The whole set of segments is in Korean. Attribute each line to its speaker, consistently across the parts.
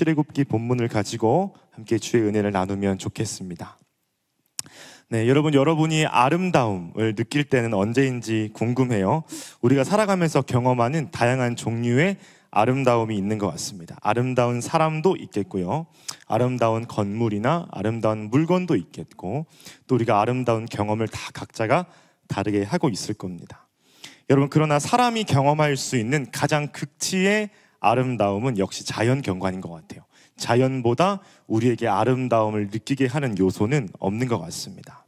Speaker 1: 출애굽기 본문을 가지고 함께 주의 은혜를 나누면 좋겠습니다. 네, 여러분이 아름다움을 느낄 때는 언제인지 궁금해요. 우리가 살아가면서 경험하는 다양한 종류의 아름다움이 있는 것 같습니다. 아름다운 사람도 있겠고요, 아름다운 건물이나 아름다운 물건도 있겠고, 또 우리가 아름다운 경험을 다 각자가 다르게 하고 있을 겁니다. 여러분, 그러나 사람이 경험할 수 있는 가장 극치의 아름다움은 역시 자연 경관인 것 같아요. 자연보다 우리에게 아름다움을 느끼게 하는 요소는 없는 것 같습니다.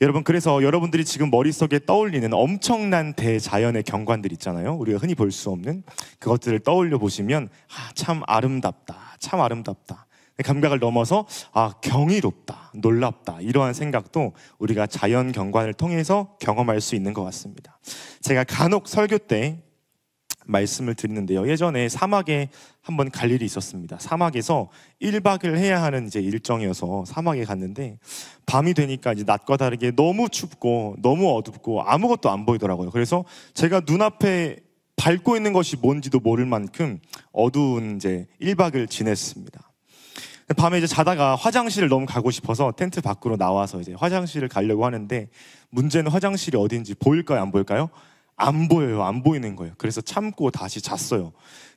Speaker 1: 여러분, 그래서 여러분들이 지금 머릿속에 떠올리는 엄청난 대자연의 경관들 있잖아요. 우리가 흔히 볼 수 없는 그것들을 떠올려 보시면 참 아름답다, 참 아름답다, 감각을 넘어서 경이롭다, 놀랍다, 이러한 생각도 우리가 자연 경관을 통해서 경험할 수 있는 것 같습니다. 제가 간혹 설교 때 말씀을 드리는데요, 예전에 사막에 한번 갈 일이 있었습니다. 사막에서 1박을 해야 하는 일정이어서 사막에 갔는데, 밤이 되니까 이제 낮과 다르게 너무 춥고 너무 어둡고 아무것도 안 보이더라고요. 그래서 제가 눈앞에 밟고 있는 것이 뭔지도 모를 만큼 어두운 1박을 지냈습니다. 밤에 자다가 화장실을 너무 가고 싶어서 텐트 밖으로 나와서 화장실을 가려고 하는데, 문제는 화장실이 어딘지 보일까요, 안 보일까요? 안 보여요. 안 보이는 거예요. 그래서 참고 다시 잤어요.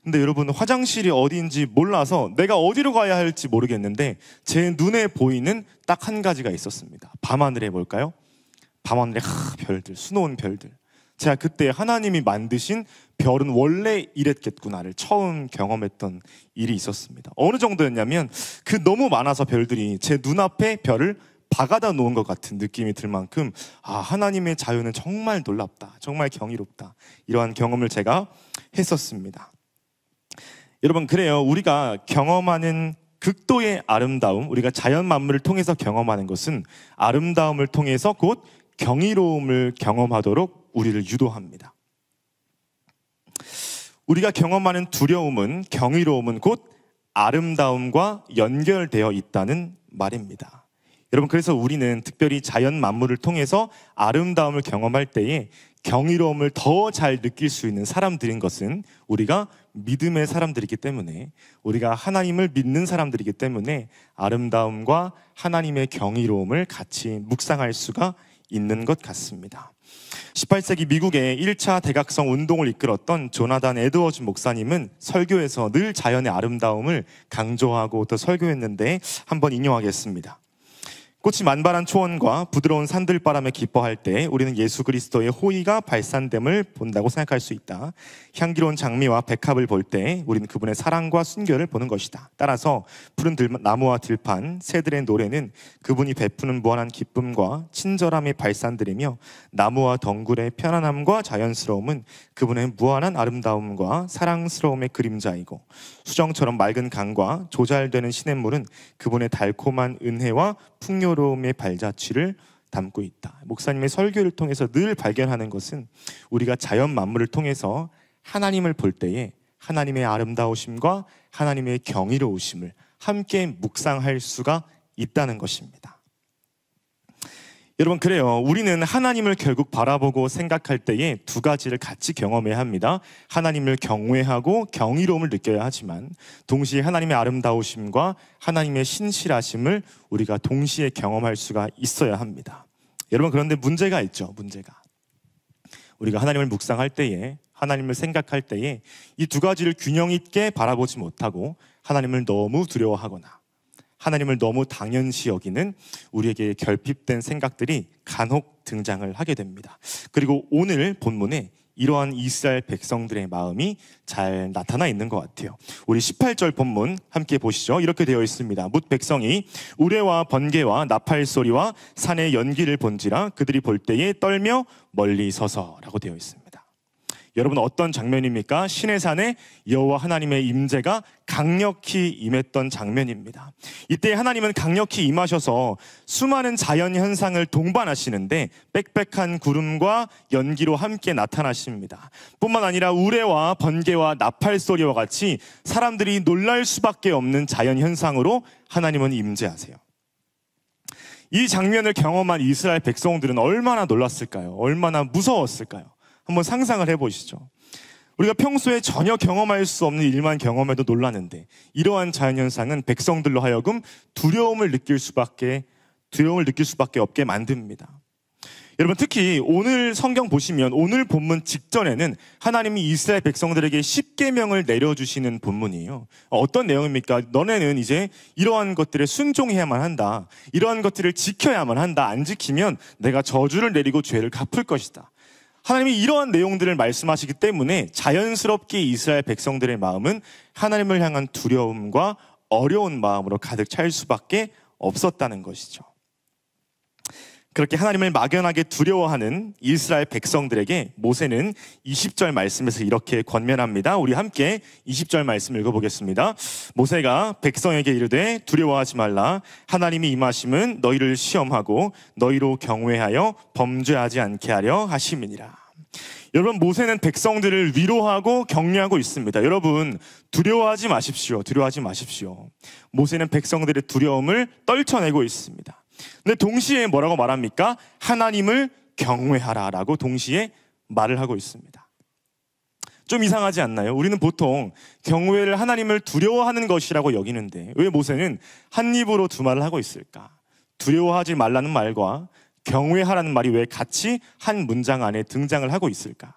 Speaker 1: 근데 여러분, 화장실이 어디인지 몰라서 내가 어디로 가야 할지 모르겠는데 제 눈에 보이는 딱 한 가지가 있었습니다. 밤하늘에 뭘까요? 밤하늘에 별들, 수놓은 별들. 제가 그때 하나님이 만드신 별은 원래 이랬겠구나를 처음 경험했던 일이 있었습니다. 어느 정도였냐면, 그 너무 많아서 별들이 제 눈앞에 별을 박아다 놓은 것 같은 느낌이 들 만큼 하나님의 자유는 정말 놀랍다, 정말 경이롭다, 이러한 경험을 제가 했었습니다. 여러분, 그래요. 우리가 경험하는 극도의 아름다움, 우리가 자연 만물을 통해서 경험하는 것은 아름다움을 통해서 곧 경이로움을 경험하도록 우리를 유도합니다. 우리가 경험하는 두려움은, 경이로움은 곧 아름다움과 연결되어 있다는 말입니다. 여러분, 그래서 우리는 특별히 자연 만물을 통해서 아름다움을 경험할 때에 경이로움을 더 잘 느낄 수 있는 사람들인 것은 우리가 믿음의 사람들이기 때문에, 우리가 하나님을 믿는 사람들이기 때문에 아름다움과 하나님의 경이로움을 같이 묵상할 수가 있는 것 같습니다. 18세기 미국의 1차 대각성 운동을 이끌었던 조나단 에드워즈 목사님은 설교에서 늘 자연의 아름다움을 강조하고 또 설교했는데, 한번 인용하겠습니다. 꽃이 만발한 초원과 부드러운 산들바람에 기뻐할 때 우리는 예수 그리스도의 호의가 발산됨을 본다고 생각할 수 있다. 향기로운 장미와 백합을 볼 때 우리는 그분의 사랑과 순결을 보는 것이다. 따라서 푸른 나무와 들판, 새들의 노래는 그분이 베푸는 무한한 기쁨과 친절함의 발산들이며, 나무와 덩굴의 편안함과 자연스러움은 그분의 무한한 아름다움과 사랑스러움의 그림자이고, 수정처럼 맑은 강과 조잘되는 시냇물은 그분의 달콤한 은혜와 풍요로움의 발자취를 담고 있다. 목사님의 설교를 통해서 늘 발견하는 것은, 우리가 자연 만물을 통해서 하나님을 볼 때에 하나님의 아름다우심과 하나님의 경이로우심을 함께 묵상할 수가 있다는 것입니다. 여러분, 그래요. 우리는 하나님을 결국 바라보고 생각할 때에 두 가지를 같이 경험해야 합니다. 하나님을 경외하고 경이로움을 느껴야 하지만, 동시에 하나님의 아름다우심과 하나님의 신실하심을 우리가 동시에 경험할 수가 있어야 합니다. 여러분, 그런데 문제가 있죠. 문제가. 우리가 하나님을 묵상할 때에, 하나님을 생각할 때에 이 두 가지를 균형 있게 바라보지 못하고 하나님을 너무 두려워하거나 하나님을 너무 당연시 여기는 우리에게 결핍된 생각들이 간혹 등장을 하게 됩니다. 그리고 오늘 본문에 이러한 이스라엘 백성들의 마음이 잘 나타나 있는 것 같아요. 우리 18절 본문 함께 보시죠. 이렇게 되어 있습니다. 뭇 백성이 우레와 번개와 나팔 소리와 산의 연기를 본지라 그들이 볼 때에 떨며 멀리 서서라고 되어 있습니다. 여러분, 어떤 장면입니까? 시내산에 여호와 하나님의 임재가 강력히 임했던 장면입니다. 이때 하나님은 강력히 임하셔서 수많은 자연 현상을 동반하시는데 빽빽한 구름과 연기로 함께 나타나십니다. 뿐만 아니라 우레와 번개와 나팔 소리와 같이 사람들이 놀랄 수밖에 없는 자연 현상으로 하나님은 임재하세요. 이 장면을 경험한 이스라엘 백성들은 얼마나 놀랐을까요? 얼마나 무서웠을까요? 한번 상상을 해보시죠. 우리가 평소에 전혀 경험할 수 없는 일만 경험해도 놀라는데 이러한 자연현상은 백성들로 하여금 두려움을 느낄 수밖에 없게 만듭니다. 여러분, 특히 오늘 성경 보시면 오늘 본문 직전에는 하나님이 이스라엘 백성들에게 십계명을 내려주시는 본문이에요. 어떤 내용입니까? 너네는 이제 이러한 것들에 순종해야만 한다. 이러한 것들을 지켜야만 한다. 안 지키면 내가 저주를 내리고 죄를 갚을 것이다. 하나님이 이러한 내용들을 말씀하시기 때문에 자연스럽게 이스라엘 백성들의 마음은 하나님을 향한 두려움과 어려운 마음으로 가득 찰 수밖에 없었다는 것이죠. 그렇게 하나님을 막연하게 두려워하는 이스라엘 백성들에게 모세는 20절 말씀에서 이렇게 권면합니다. 우리 함께 20절 말씀 읽어보겠습니다. 모세가 백성에게 이르되 두려워하지 말라. 하나님이 임하심은 너희를 시험하고 너희로 경외하여 범죄하지 않게 하려 하심이니라. 여러분, 모세는 백성들을 위로하고 격려하고 있습니다. 여러분, 두려워하지 마십시오. 두려워하지 마십시오. 모세는 백성들의 두려움을 떨쳐내고 있습니다. 근데 동시에 뭐라고 말합니까? 하나님을 경외하라라고 동시에 말을 하고 있습니다. 좀 이상하지 않나요? 우리는 보통 경외를 하나님을 두려워하는 것이라고 여기는데 왜 모세는 한 입으로 두 말을 하고 있을까? 두려워하지 말라는 말과 경외하라는 말이 왜 같이 한 문장 안에 등장을 하고 있을까?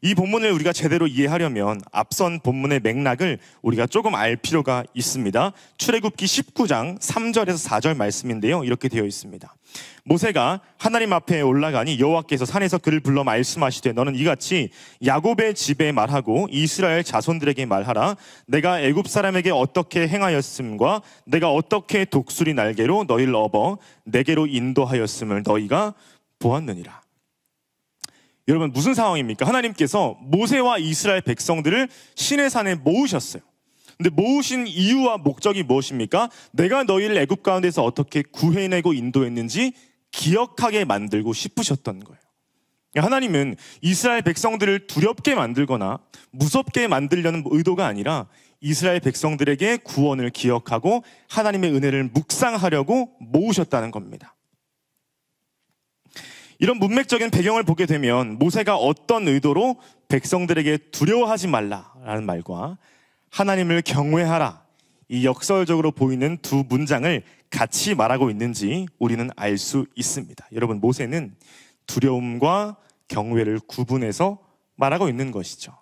Speaker 1: 이 본문을 우리가 제대로 이해하려면 앞선 본문의 맥락을 우리가 조금 알 필요가 있습니다. 출애굽기 19장 3절에서 4절 말씀인데요. 이렇게 되어 있습니다. 모세가 하나님 앞에 올라가니 여호와께서 산에서 그를 불러 말씀하시되 너는 이같이 야곱의 집에 말하고 이스라엘 자손들에게 말하라. 내가 애굽 사람에게 어떻게 행하였음과 내가 어떻게 독수리 날개로 너희를 업어 내게로 인도하였음을 너희가 보았느니라. 여러분, 무슨 상황입니까? 하나님께서 모세와 이스라엘 백성들을 시내산에 모으셨어요. 근데 모으신 이유와 목적이 무엇입니까? 내가 너희를 애굽 가운데서 어떻게 구해내고 인도했는지 기억하게 만들고 싶으셨던 거예요. 하나님은 이스라엘 백성들을 두렵게 만들거나 무섭게 만들려는 의도가 아니라 이스라엘 백성들에게 구원을 기억하고 하나님의 은혜를 묵상하려고 모으셨다는 겁니다. 이런 문맥적인 배경을 보게 되면 모세가 어떤 의도로 백성들에게 두려워하지 말라라는 말과 하나님을 경외하라, 이 역설적으로 보이는 두 문장을 같이 말하고 있는지 우리는 알 수 있습니다. 여러분, 모세는 두려움과 경외를 구분해서 말하고 있는 것이죠.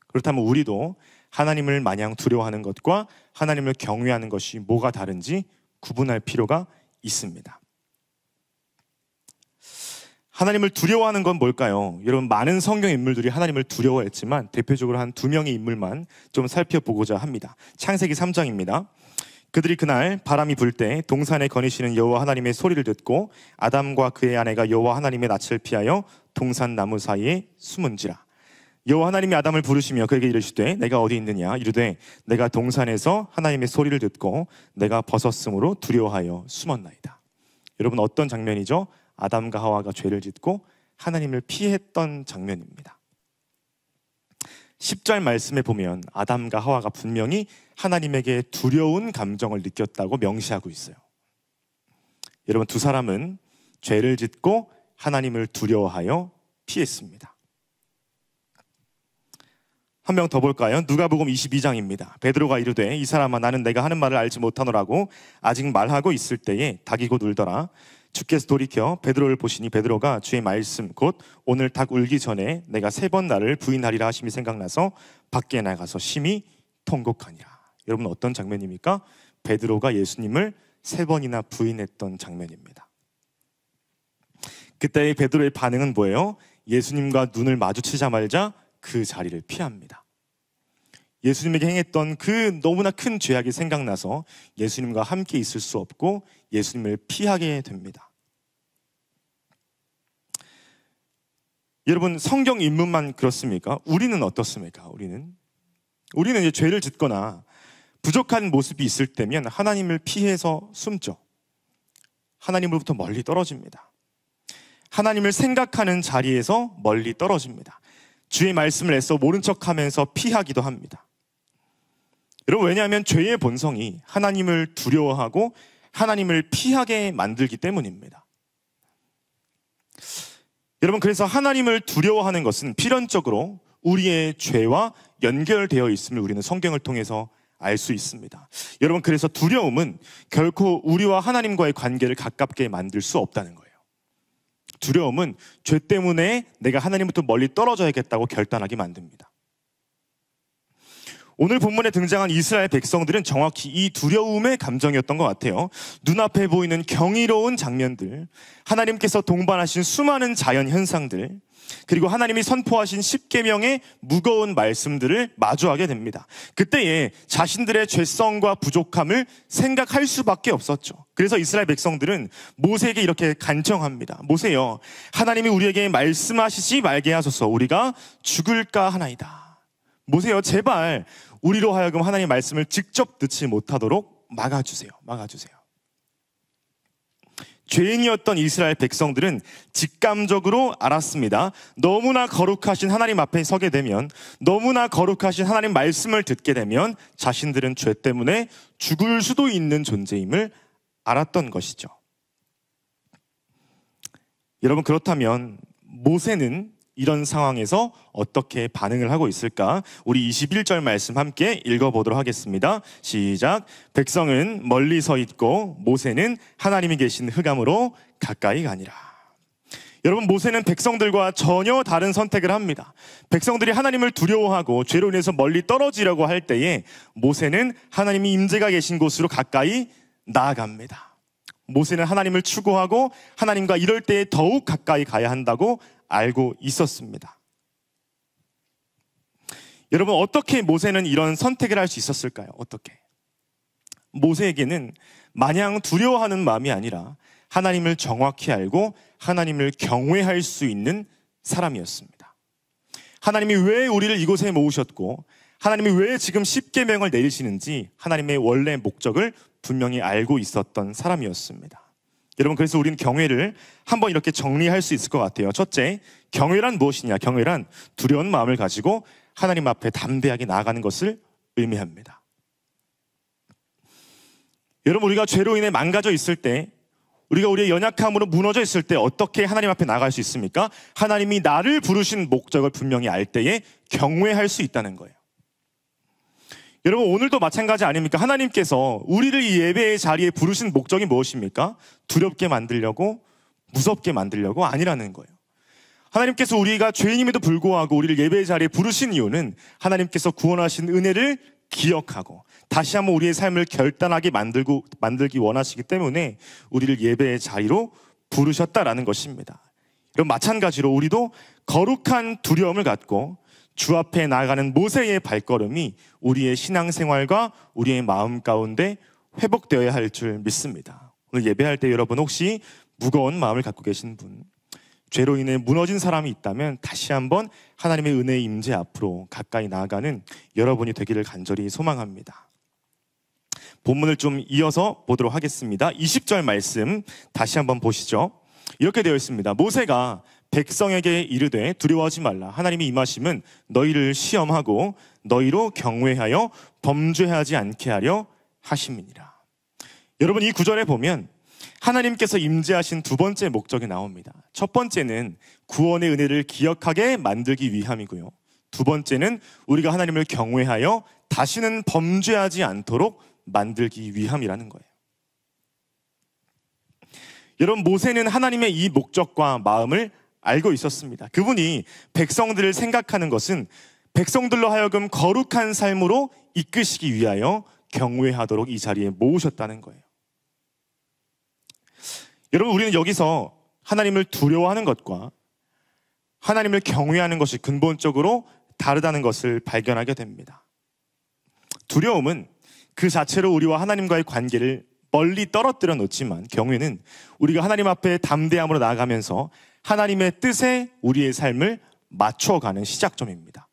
Speaker 1: 그렇다면 우리도 하나님을 마냥 두려워하는 것과 하나님을 경외하는 것이 뭐가 다른지 구분할 필요가 있습니다. 하나님을 두려워하는 건 뭘까요? 여러분, 많은 성경 인물들이 하나님을 두려워했지만 대표적으로 한 두 명의 인물만 좀 살펴보고자 합니다. 창세기 3장입니다. 그들이 그날 바람이 불 때 동산에 거니시는 여호와 하나님의 소리를 듣고 아담과 그의 아내가 여호와 하나님의 낯을 피하여 동산 나무 사이에 숨은지라. 여호와 하나님이 아담을 부르시며 그에게 이르시되 내가 어디 있느냐? 이르되 내가 동산에서 하나님의 소리를 듣고 내가 벗었으므로 두려워하여 숨었나이다. 여러분, 어떤 장면이죠? 아담과 하와가 죄를 짓고 하나님을 피했던 장면입니다. 10절 말씀에 보면 아담과 하와가 분명히 하나님에게 두려운 감정을 느꼈다고 명시하고 있어요. 여러분, 두 사람은 죄를 짓고 하나님을 두려워하여 피했습니다. 한 명 더 볼까요? 누가복음 22장입니다. 베드로가 이르되 이 사람아 나는 내가 하는 말을 알지 못하노라고 아직 말하고 있을 때에 닭이 곧 울더라. 주께서 돌이켜 베드로를 보시니 베드로가 주의 말씀 곧 오늘 닭 울기 전에 내가 3번 나를 부인하리라 하심이 생각나서 밖에 나가서 심히 통곡하니라. 여러분, 어떤 장면입니까? 베드로가 예수님을 3번이나 부인했던 장면입니다. 그때의 베드로의 반응은 뭐예요? 예수님과 눈을 마주치자마자 그 자리를 피합니다. 예수님에게 행했던 그 너무나 큰 죄악이 생각나서 예수님과 함께 있을 수 없고 예수님을 피하게 됩니다. 여러분, 성경 인물만 그렇습니까? 우리는 어떻습니까? 우리는 이제 죄를 짓거나 부족한 모습이 있을 때면 하나님을 피해서 숨죠. 하나님으로부터 멀리 떨어집니다. 하나님을 생각하는 자리에서 멀리 떨어집니다. 주의 말씀을 애써 모른 척하면서 피하기도 합니다. 여러분, 왜냐하면 죄의 본성이 하나님을 두려워하고 하나님을 피하게 만들기 때문입니다. 여러분, 그래서 하나님을 두려워하는 것은 필연적으로 우리의 죄와 연결되어 있음을 우리는 성경을 통해서 알 수 있습니다. 여러분, 그래서 두려움은 결코 우리와 하나님과의 관계를 가깝게 만들 수 없다는 거예요. 두려움은 죄 때문에 내가 하나님부터 멀리 떨어져야겠다고 결단하게 만듭니다. 오늘 본문에 등장한 이스라엘 백성들은 정확히 이 두려움의 감정이었던 것 같아요. 눈앞에 보이는 경이로운 장면들, 하나님께서 동반하신 수많은 자연 현상들, 그리고 하나님이 선포하신 십계명의 무거운 말씀들을 마주하게 됩니다. 그때에 자신들의 죄성과 부족함을 생각할 수밖에 없었죠. 그래서 이스라엘 백성들은 모세에게 이렇게 간청합니다. 모세여, 하나님이 우리에게 말씀하시지 말게 하소서. 우리가 죽을까 하나이다. 모세여, 제발 우리로 하여금 하나님의 말씀을 직접 듣지 못하도록 막아주세요. 죄인이었던 이스라엘 백성들은 직감적으로 알았습니다. 너무나 거룩하신 하나님 앞에 서게 되면, 너무나 거룩하신 하나님 말씀을 듣게 되면 자신들은 죄 때문에 죽을 수도 있는 존재임을 알았던 것이죠. 여러분, 그렇다면 모세는 이런 상황에서 어떻게 반응을 하고 있을까? 우리 21절 말씀 함께 읽어보도록 하겠습니다. 시작. 백성은 멀리 서 있고 모세는 하나님이 계신 흑암으로 가까이 가니라. 여러분, 모세는 백성들과 전혀 다른 선택을 합니다. 백성들이 하나님을 두려워하고 죄로 인해서 멀리 떨어지려고 할 때에 모세는 하나님이 임재가 계신 곳으로 가까이 나아갑니다. 모세는 하나님을 추구하고 하나님과 이럴 때에 더욱 가까이 가야 한다고 알고 있었습니다. 여러분, 어떻게 모세는 이런 선택을 할 수 있었을까요? 어떻게? 모세에게는 마냥 두려워하는 마음이 아니라 하나님을 정확히 알고 하나님을 경외할 수 있는 사람이었습니다. 하나님이 왜 우리를 이곳에 모으셨고 하나님이 왜 지금 십계명을 내리시는지 하나님의 원래 목적을 분명히 알고 있었던 사람이었습니다. 여러분, 그래서 우리는 경외를 한번 이렇게 정리할 수 있을 것 같아요. 첫째, 경외란 무엇이냐? 경외란 두려운 마음을 가지고 하나님 앞에 담대하게 나아가는 것을 의미합니다. 여러분, 우리가 죄로 인해 망가져 있을 때, 우리가 우리의 연약함으로 무너져 있을 때 어떻게 하나님 앞에 나아갈 수 있습니까? 하나님이 나를 부르신 목적을 분명히 알 때에 경외할 수 있다는 거예요. 여러분, 오늘도 마찬가지 아닙니까? 하나님께서 우리를 이 예배의 자리에 부르신 목적이 무엇입니까? 두렵게 만들려고, 무섭게 만들려고 아니라는 거예요. 하나님께서 우리가 죄인임에도 불구하고 우리를 예배의 자리에 부르신 이유는 하나님께서 구원하신 은혜를 기억하고 다시 한번 우리의 삶을 결단하게 만들기 원하시기 때문에 우리를 예배의 자리로 부르셨다라는 것입니다. 여러분, 마찬가지로 우리도 거룩한 두려움을 갖고 주 앞에 나아가는 모세의 발걸음이 우리의 신앙생활과 우리의 마음 가운데 회복되어야 할 줄 믿습니다. 오늘 예배할 때 여러분, 혹시 무거운 마음을 갖고 계신 분, 죄로 인해 무너진 사람이 있다면 다시 한번 하나님의 은혜의 임재 앞으로 가까이 나아가는 여러분이 되기를 간절히 소망합니다. 본문을 좀 이어서 보도록 하겠습니다. 20절 말씀 다시 한번 보시죠. 이렇게 되어 있습니다. 모세가 백성에게 이르되 두려워하지 말라. 하나님이 임하심은 너희를 시험하고 너희로 경외하여 범죄하지 않게 하려 하심이니라. 여러분, 이 구절에 보면 하나님께서 임재하신 두 번째 목적이 나옵니다. 첫 번째는 구원의 은혜를 기억하게 만들기 위함이고요. 두 번째는 우리가 하나님을 경외하여 다시는 범죄하지 않도록 만들기 위함이라는 거예요. 여러분, 모세는 하나님의 이 목적과 마음을 알고 있었습니다. 그분이 백성들을 생각하는 것은 백성들로 하여금 거룩한 삶으로 이끄시기 위하여 경외하도록 이 자리에 모으셨다는 거예요. 여러분, 우리는 여기서 하나님을 두려워하는 것과 하나님을 경외하는 것이 근본적으로 다르다는 것을 발견하게 됩니다. 두려움은 그 자체로 우리와 하나님과의 관계를 멀리 떨어뜨려 놓지만, 경외는 우리가 하나님 앞에 담대함으로 나아가면서 하나님의 뜻에 우리의 삶을 맞춰가는 시작점입니다.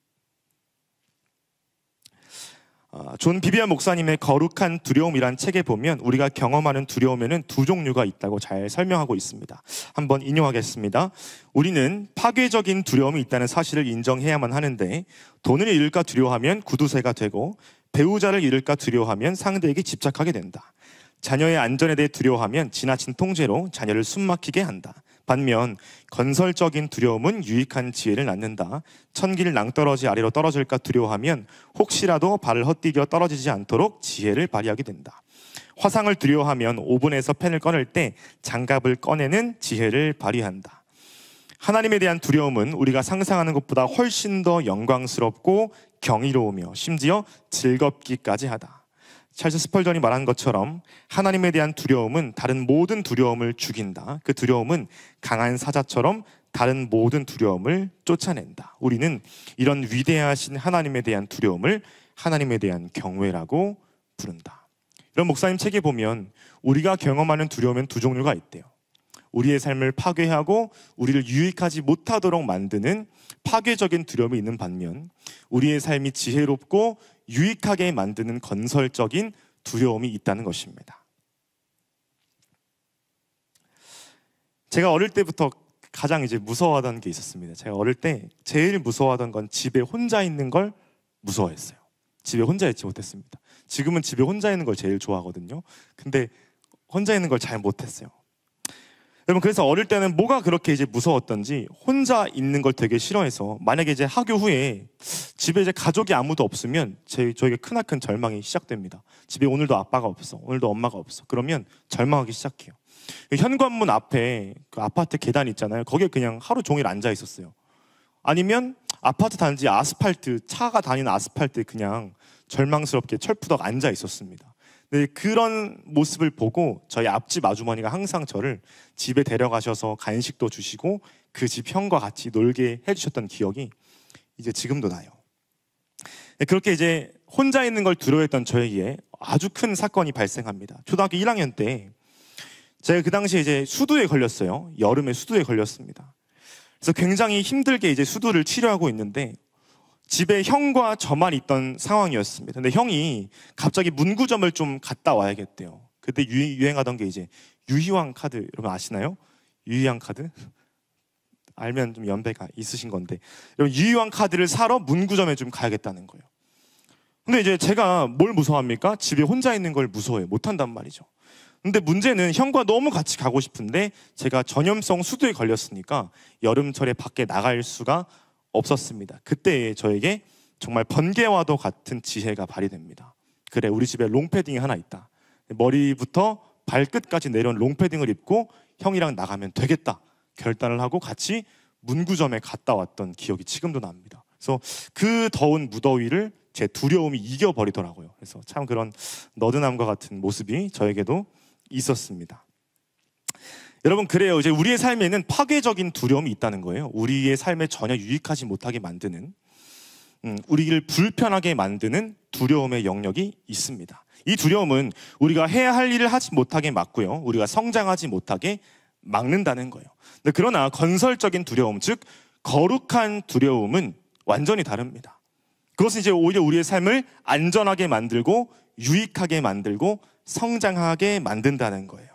Speaker 1: 존 비비안 목사님의 거룩한 두려움이란 책에 보면 우리가 경험하는 두려움에는 두 종류가 있다고 잘 설명하고 있습니다. 한번 인용하겠습니다. 우리는 파괴적인 두려움이 있다는 사실을 인정해야만 하는데, 돈을 잃을까 두려워하면 구두쇠가 되고, 배우자를 잃을까 두려워하면 상대에게 집착하게 된다. 자녀의 안전에 대해 두려워하면 지나친 통제로 자녀를 숨막히게 한다. 반면 건설적인 두려움은 유익한 지혜를 낳는다. 천길 낭떠러지 아래로 떨어질까 두려워하면 혹시라도 발을 헛디뎌 떨어지지 않도록 지혜를 발휘하게 된다. 화상을 두려워하면 오븐에서 팬을 꺼낼 때 장갑을 꺼내는 지혜를 발휘한다. 하나님에 대한 두려움은 우리가 상상하는 것보다 훨씬 더 영광스럽고 경이로우며 심지어 즐겁기까지 하다. 찰스 스펄전이 말한 것처럼 하나님에 대한 두려움은 다른 모든 두려움을 죽인다. 그 두려움은 강한 사자처럼 다른 모든 두려움을 쫓아낸다. 우리는 이런 위대하신 하나님에 대한 두려움을 하나님에 대한 경외라고 부른다. 이런 목사님 책에 보면 우리가 경험하는 두려움은 두 종류가 있대요. 우리의 삶을 파괴하고 우리를 유익하지 못하도록 만드는 파괴적인 두려움이 있는 반면 우리의 삶이 지혜롭고 유익하게 만드는 건설적인 두려움이 있다는 것입니다. 제가 어릴 때부터 가장 무서워하던 게 있었습니다. 제가 어릴 때 제일 무서워하던 건 집에 혼자 있는 걸 무서워했어요. 집에 혼자 있지 못했습니다. 지금은 집에 혼자 있는 걸 제일 좋아하거든요. 근데 혼자 있는 걸 잘 못했어요. 여러분, 그래서 어릴 때는 뭐가 그렇게 무서웠던지 혼자 있는 걸 되게 싫어해서 만약에 학교 후에 집에 가족이 아무도 없으면 저에게 크나큰 절망이 시작됩니다. 집에 오늘도 아빠가 없어, 오늘도 엄마가 없어. 그러면 절망하기 시작해요. 현관문 앞에 그 아파트 계단 있잖아요. 거기에 그냥 하루 종일 앉아 있었어요. 아니면 아파트 단지 아스팔트, 차가 다니는 아스팔트에 그냥 절망스럽게 철푸덕 앉아 있었습니다. 네, 그런 모습을 보고 저희 앞집 아주머니가 항상 저를 집에 데려가셔서 간식도 주시고 그 집 형과 같이 놀게 해주셨던 기억이 지금도 나요. 네, 그렇게 혼자 있는 걸 두려워했던 저에게 아주 큰 사건이 발생합니다. 초등학교 1학년 때 제가 그 당시에 수두에 걸렸어요. 여름에 수두에 걸렸습니다. 그래서 굉장히 힘들게 수두를 치료하고 있는데 집에 형과 저만 있던 상황이었습니다. 근데 형이 갑자기 문구점을 좀 갔다 와야겠대요. 그때 유행하던 게 유희왕 카드, 여러분 아시나요? 유희왕 카드? 알면 좀 연배가 있으신 건데, 여러분 유희왕 카드를 사러 문구점에 좀 가야겠다는 거예요. 근데 제가 뭘 무서워합니까? 집에 혼자 있는 걸 무서워해요. 못한단 말이죠. 근데 문제는 형과 너무 같이 가고 싶은데 제가 전염성 수두에 걸렸으니까 여름철에 밖에 나갈 수가 없었습니다. 그때 저에게 정말 번개와도 같은 지혜가 발휘됩니다. 그래, 우리 집에 롱패딩이 하나 있다. 머리부터 발끝까지 내려온 롱패딩을 입고 형이랑 나가면 되겠다 결단을 하고 같이 문구점에 갔다 왔던 기억이 지금도 납니다. 그래서 그 더운 무더위를 제 두려움이 이겨버리더라고요. 그래서 참 그런 너드남과 같은 모습이 저에게도 있었습니다. 여러분, 그래요. 우리의 삶에는 파괴적인 두려움이 있다는 거예요. 우리의 삶에 전혀 유익하지 못하게 만드는, 우리를 불편하게 만드는 두려움의 영역이 있습니다. 이 두려움은 우리가 해야 할 일을 하지 못하게 막고요. 우리가 성장하지 못하게 막는다는 거예요. 그러나 건설적인 두려움, 즉 거룩한 두려움은 완전히 다릅니다. 그것은 오히려 우리의 삶을 안전하게 만들고 유익하게 만들고 성장하게 만든다는 거예요.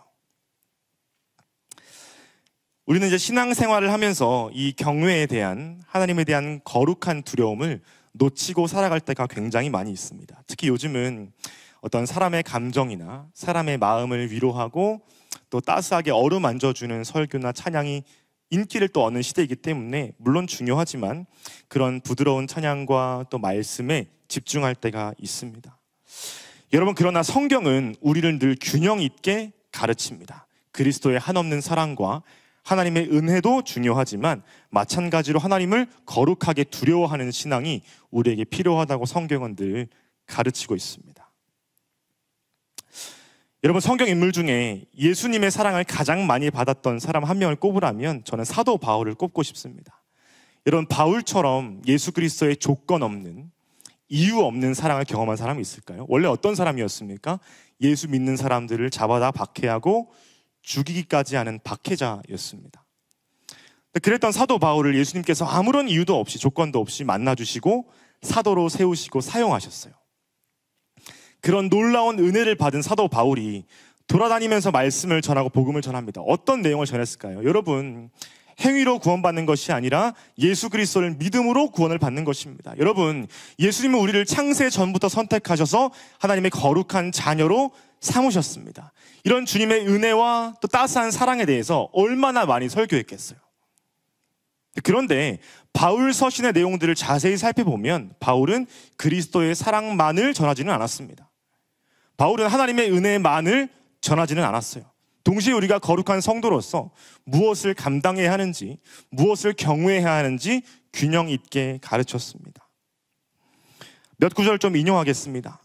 Speaker 1: 우리는 신앙생활을 하면서 이 경외에 대한, 하나님에 대한 거룩한 두려움을 놓치고 살아갈 때가 굉장히 많이 있습니다. 특히 요즘은 어떤 사람의 감정이나 사람의 마음을 위로하고 또 따스하게 어루만져주는 설교나 찬양이 인기를 또 얻는 시대이기 때문에 물론 중요하지만 그런 부드러운 찬양과 또 말씀에 집중할 때가 있습니다. 여러분, 그러나 성경은 우리를 늘 균형 있게 가르칩니다. 그리스도의 한없는 사랑과 하나님의 은혜도 중요하지만 마찬가지로 하나님을 거룩하게 두려워하는 신앙이 우리에게 필요하다고 성경은 늘 가르치고 있습니다. 여러분, 성경 인물 중에 예수님의 사랑을 가장 많이 받았던 사람 한 명을 꼽으라면 저는 사도 바울을 꼽고 싶습니다. 여러분, 바울처럼 예수 그리스도의 조건 없는, 이유 없는 사랑을 경험한 사람이 있을까요? 원래 어떤 사람이었습니까? 예수 믿는 사람들을 잡아다 박해하고 죽이기까지 하는 박해자였습니다. 그랬던 사도 바울을 예수님께서 아무런 이유도 없이, 조건도 없이 만나주시고 사도로 세우시고 사용하셨어요. 그런 놀라운 은혜를 받은 사도 바울이 돌아다니면서 말씀을 전하고 복음을 전합니다. 어떤 내용을 전했을까요? 여러분, 행위로 구원받는 것이 아니라 예수 그리스도를 믿음으로 구원을 받는 것입니다. 여러분, 예수님은 우리를 창세 전부터 선택하셔서 하나님의 거룩한 자녀로 삼으셨습니다. 이런 주님의 은혜와 또 따스한 사랑에 대해서 얼마나 많이 설교했겠어요. 그런데 바울 서신의 내용들을 자세히 살펴보면 바울은 그리스도의 사랑만을 전하지는 않았습니다. 바울은 하나님의 은혜만을 전하지는 않았어요. 동시에 우리가 거룩한 성도로서 무엇을 감당해야 하는지, 무엇을 경외해야 하는지 균형 있게 가르쳤습니다. 몇 구절 좀 인용하겠습니다.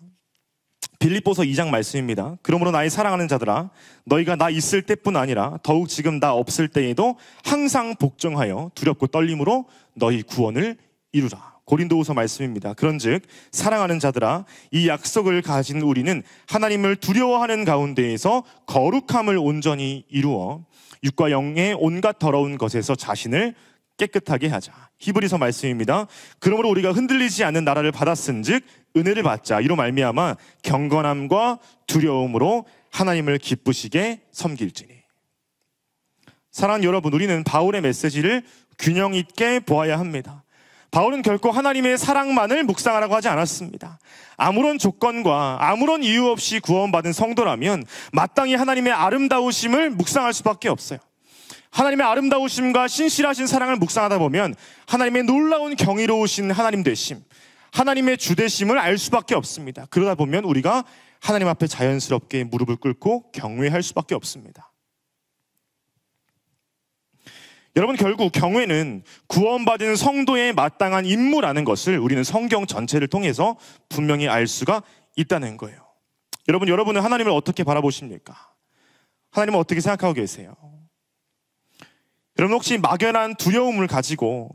Speaker 1: 빌립보서 2장 말씀입니다. 그러므로 나의 사랑하는 자들아, 너희가 나 있을 때뿐 아니라 더욱 지금 나 없을 때에도 항상 복종하여 두렵고 떨림으로 너희 구원을 이루라. 고린도후서 말씀입니다. 그런즉 사랑하는 자들아, 이 약속을 가진 우리는 하나님을 두려워하는 가운데에서 거룩함을 온전히 이루어 육과 영의 온갖 더러운 것에서 자신을 깨끗하게 하자. 히브리서 말씀입니다. 그러므로 우리가 흔들리지 않는 나라를 받았은즉 은혜를 받자. 이로 말미암아 경건함과 두려움으로 하나님을 기쁘시게 섬길지니. 사랑하는 여러분, 우리는 바울의 메시지를 균형 있게 보아야 합니다. 바울은 결코 하나님의 사랑만을 묵상하라고 하지 않았습니다. 아무런 조건과 아무런 이유 없이 구원받은 성도라면 마땅히 하나님의 아름다우심을 묵상할 수밖에 없어요. 하나님의 아름다우심과 신실하신 사랑을 묵상하다 보면 하나님의 놀라운 경이로우신 하나님 되심, 하나님의 주되심을 알 수밖에 없습니다. 그러다 보면 우리가 하나님 앞에 자연스럽게 무릎을 꿇고 경외할 수밖에 없습니다. 여러분, 결국 경외는 구원받은 성도의 마땅한 임무라는 것을 우리는 성경 전체를 통해서 분명히 알 수가 있다는 거예요. 여러분은 하나님을 어떻게 바라보십니까? 하나님을 어떻게 생각하고 계세요? 여러분, 혹시 막연한 두려움을 가지고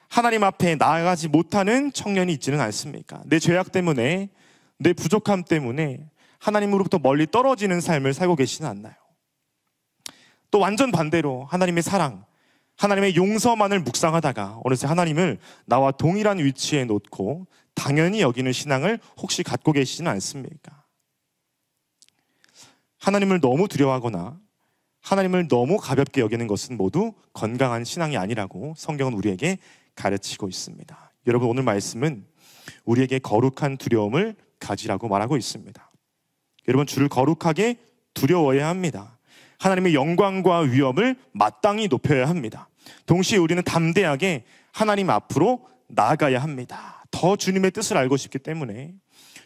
Speaker 1: 하나님 앞에 나아가지 못하는 청년이 있지는 않습니까? 내 죄악 때문에, 내 부족함 때문에 하나님으로부터 멀리 떨어지는 삶을 살고 계시는 않나요? 또 완전 반대로 하나님의 사랑, 하나님의 용서만을 묵상하다가 어느새 하나님을 나와 동일한 위치에 놓고 당연히 여기는 신앙을 혹시 갖고 계시지는 않습니까? 하나님을 너무 두려워하거나 하나님을 너무 가볍게 여기는 것은 모두 건강한 신앙이 아니라고 성경은 우리에게 가르치고 있습니다. 여러분, 오늘 말씀은 우리에게 거룩한 두려움을 가지라고 말하고 있습니다. 여러분, 주를 거룩하게 두려워해야 합니다. 하나님의 영광과 위엄을 마땅히 높여야 합니다. 동시에 우리는 담대하게 하나님 앞으로 나아가야 합니다. 더 주님의 뜻을 알고 싶기 때문에,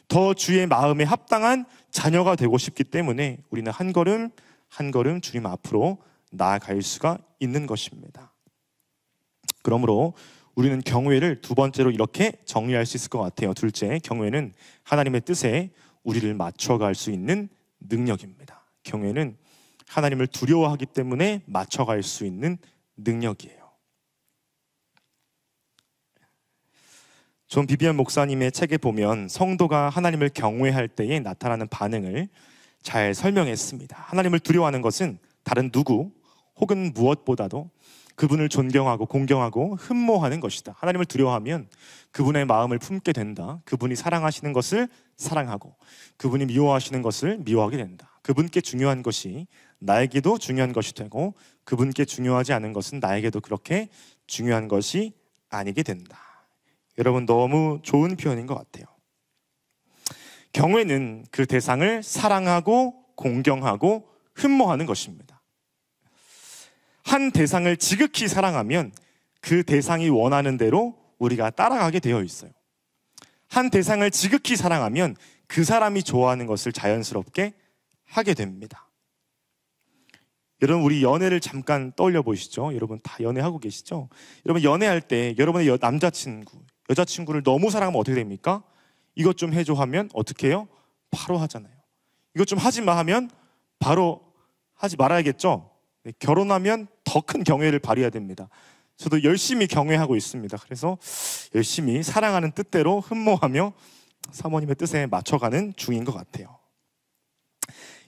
Speaker 1: 더 주의 마음에 합당한 자녀가 되고 싶기 때문에 우리는 한 걸음 한 걸음 주님 앞으로 나아갈 수가 있는 것입니다. 그러므로 우리는 경외를 두 번째로 이렇게 정리할 수 있을 것 같아요. 둘째, 경외는 하나님의 뜻에 우리를 맞춰갈 수 있는 능력입니다. 경외는 하나님을 두려워하기 때문에 맞춰갈 수 있는 능력이에요. 존 비비안 목사님의 책에 보면 성도가 하나님을 경외할 때에 나타나는 반응을 잘 설명했습니다. 하나님을 두려워하는 것은 다른 누구 혹은 무엇보다도 그분을 존경하고 공경하고 흠모하는 것이다. 하나님을 두려워하면 그분의 마음을 품게 된다. 그분이 사랑하시는 것을 사랑하고 그분이 미워하시는 것을 미워하게 된다. 그분께 중요한 것이 나에게도 중요한 것이 되고 그분께 중요하지 않은 것은 나에게도 그렇게 중요한 것이 아니게 된다. 여러분, 너무 좋은 표현인 것 같아요. 경외는 그 대상을 사랑하고 공경하고 흠모하는 것입니다. 한 대상을 지극히 사랑하면 그 대상이 원하는 대로 우리가 따라가게 되어 있어요. 한 대상을 지극히 사랑하면 그 사람이 좋아하는 것을 자연스럽게 하게 됩니다. 여러분, 우리 연애를 잠깐 떠올려 보시죠. 여러분 다 연애하고 계시죠? 여러분, 연애할 때 여러분의 남자친구, 여자친구를 너무 사랑하면 어떻게 됩니까? 이것 좀 해줘 하면 어떻게 해요? 바로 하잖아요. 이것 좀 하지 마 하면 바로 하지 말아야겠죠? 네, 결혼하면 더 큰 경외를 발휘해야 됩니다. 저도 열심히 경외하고 있습니다. 그래서 열심히 사랑하는 뜻대로 흠모하며 사모님의 뜻에 맞춰가는 중인 것 같아요.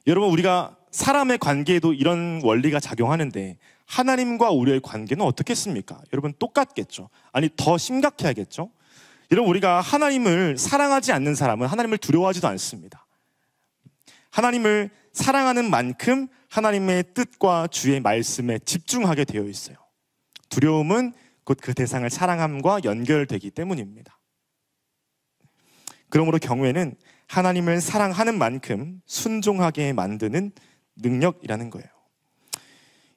Speaker 1: 여러분, 우리가 사람의 관계에도 이런 원리가 작용하는데 하나님과 우리의 관계는 어떻겠습니까? 여러분, 똑같겠죠? 아니, 더 심각해야겠죠? 여러분, 우리가 하나님을 사랑하지 않는 사람은 하나님을 두려워하지도 않습니다. 하나님을 사랑하는 만큼 하나님의 뜻과 주의 말씀에 집중하게 되어 있어요. 두려움은 곧 그 대상을 사랑함과 연결되기 때문입니다. 그러므로 경외는 하나님을 사랑하는 만큼 순종하게 만드는 능력이라는 거예요.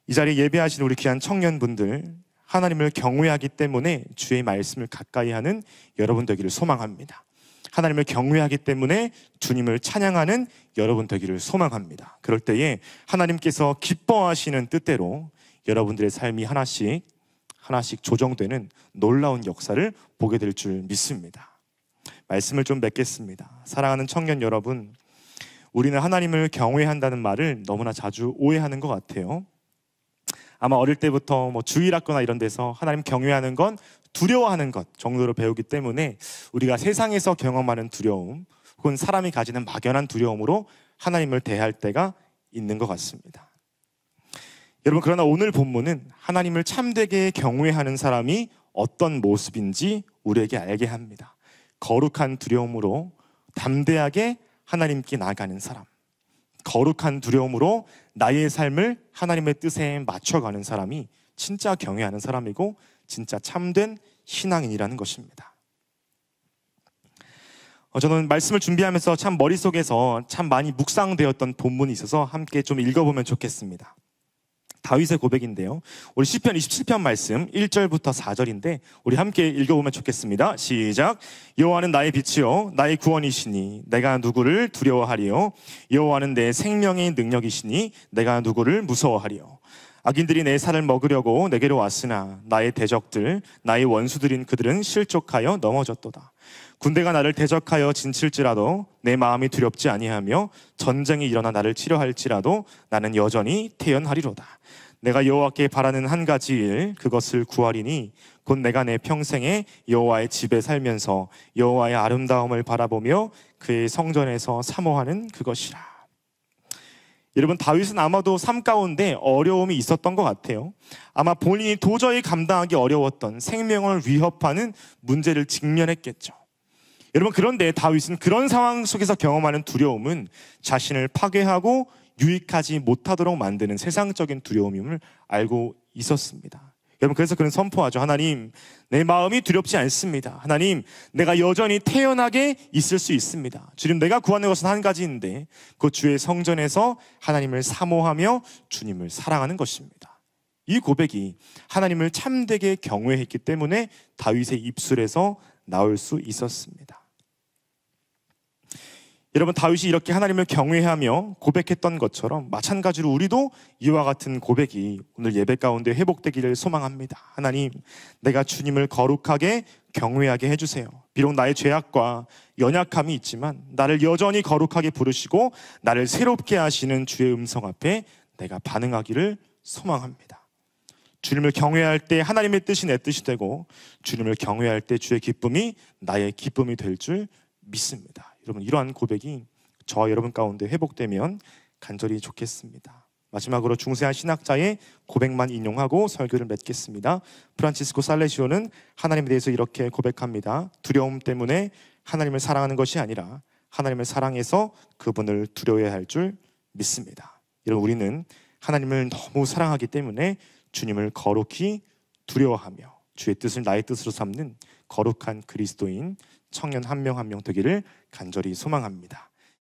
Speaker 1: 이 자리에 예배하신 우리 귀한 청년분들, 하나님을 경외하기 때문에 주의 말씀을 가까이 하는 여러분 되기를 소망합니다. 하나님을 경외하기 때문에 주님을 찬양하는 여러분 되기를 소망합니다. 그럴 때에 하나님께서 기뻐하시는 뜻대로 여러분들의 삶이 하나씩 조정되는 놀라운 역사를 보게 될 줄 믿습니다. 말씀을 좀 맺겠습니다. 사랑하는 청년 여러분, 우리는 하나님을 경외한다는 말을 너무나 자주 오해하는 것 같아요. 아마 어릴 때부터 주일학교나 이런 데서 하나님 경외하는 건 두려워하는 것 정도로 배우기 때문에 우리가 세상에서 경험하는 두려움 혹은 사람이 가지는 막연한 두려움으로 하나님을 대할 때가 있는 것 같습니다. 여러분, 그러나 오늘 본문은 하나님을 참되게 경외하는 사람이 어떤 모습인지 우리에게 알게 합니다. 거룩한 두려움으로 담대하게 하나님께 나아가는 사람, 거룩한 두려움으로 나의 삶을 하나님의 뜻에 맞춰가는 사람이 진짜 경외하는 사람이고 진짜 참된 신앙인이라는 것입니다. 저는 말씀을 준비하면서 참 머릿속에서 참 많이 묵상되었던 본문이 있어서 함께 좀 읽어보면 좋겠습니다. 다윗의 고백인데요, 우리 시편 27편 말씀 1절부터 4절인데 우리 함께 읽어보면 좋겠습니다. 시작. 여호와는 나의 빛이요 나의 구원이시니 내가 누구를 두려워하리요. 여호와는 내 생명의 능력이시니 내가 누구를 무서워하리요. 악인들이 내 살을 먹으려고 내게로 왔으나 나의 대적들 나의 원수들인 그들은 실족하여 넘어졌도다. 군대가 나를 대적하여 진칠지라도 내 마음이 두렵지 아니하며 전쟁이 일어나 나를 치려할지라도 나는 여전히 태연하리로다. 내가 여호와께 바라는 한 가지 일, 그것을 구하리니 곧 내가 내 평생에 여호와의 집에 살면서 여호와의 아름다움을 바라보며 그의 성전에서 사모하는 그것이라. 여러분, 다윗은 아마도 삶 가운데 어려움이 있었던 것 같아요. 아마 본인이 도저히 감당하기 어려웠던 생명을 위협하는 문제를 직면했겠죠. 여러분, 그런데 다윗은 그런 상황 속에서 경험하는 두려움은 자신을 파괴하고 유익하지 못하도록 만드는 세상적인 두려움임을 알고 있었습니다. 여러분, 그래서 그는 선포하죠. 하나님, 내 마음이 두렵지 않습니다. 하나님, 내가 여전히 태연하게 있을 수 있습니다. 주님, 내가 구하는 것은 한 가지인데 그 주의 성전에서 하나님을 사모하며 주님을 사랑하는 것입니다. 이 고백이 하나님을 참되게 경외했기 때문에 다윗의 입술에서 나올 수 있었습니다. 여러분, 다윗이 이렇게 하나님을 경외하며 고백했던 것처럼 마찬가지로 우리도 이와 같은 고백이 오늘 예배 가운데 회복되기를 소망합니다. 하나님, 내가 주님을 거룩하게 경외하게 해주세요. 비록 나의 죄악과 연약함이 있지만 나를 여전히 거룩하게 부르시고 나를 새롭게 하시는 주의 음성 앞에 내가 반응하기를 소망합니다. 주님을 경외할 때 하나님의 뜻이 내 뜻이 되고 주님을 경외할 때 주의 기쁨이 나의 기쁨이 될 줄 믿습니다. 여러분, 이러한 고백이 저와 여러분 가운데 회복되면 간절히 좋겠습니다. 마지막으로 중세한 신학자의 고백만 인용하고 설교를 맺겠습니다. 프란치스코 살레시오는 하나님에 대해서 이렇게 고백합니다. 두려움 때문에 하나님을 사랑하는 것이 아니라 하나님을 사랑해서 그분을 두려워해야 할 줄 믿습니다. 여러분, 우리는 하나님을 너무 사랑하기 때문에 주님을 거룩히 두려워하며 주의 뜻을 나의 뜻으로 삼는 거룩한 그리스도인 청년 한 명 한 명 되기를 간절히 소망합니다.